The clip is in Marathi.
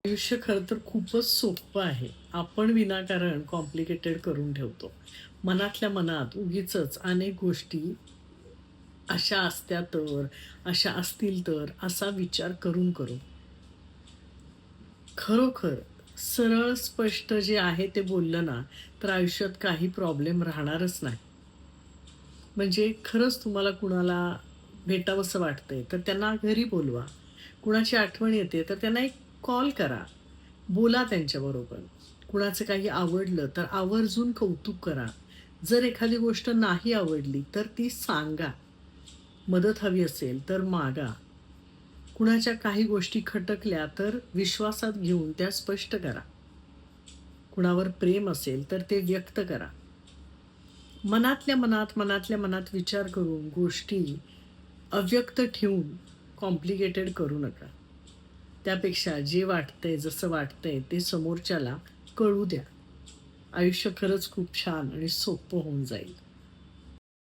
आयुष्य खरं तर खूपच सोपं आहे. आपण विनाकारण कॉम्प्लिकेटेड करून ठेवतो. मनातल्या मनात उगीचच अनेक गोष्टी अशा असत्या तर, अशा असतील तर, असा विचार करून. खरोखर सरळ स्पष्ट जे आहे ते बोललं ना, तर आयुष्यात काही प्रॉब्लेम राहणारच नाही. म्हणजे खरंच तुम्हाला कुणाला भेटावसं वाटतंय, तर त्यांना घरी बोलवा. कुणाची आठवण येते, तर त्यांना एक कॉल करा. बोला त्यांच्याबरोबर. कुणाचं काही आवडलं, तर आवर्जून कौतुक करा. जर एखादी गोष्ट नाही आवडली, तर ती सांगा. मदत हवी असेल, तर मागा. कुणाच्या काही गोष्टी खटकल्या, तर विश्वासात घेऊन त्या स्पष्ट करा. कुणावर प्रेम असेल, तर ते व्यक्त करा. मनातल्या मनात विचार करून गोष्टी अव्यक्त ठेवून कॉम्प्लिकेटेड करू नका. त्यापेक्षा जे वाटतंय, जसं वाटतंय ते समोरच्याला कळू द्या. आयुष्य खरंच खूप छान आणि सोपं होऊन जाईल.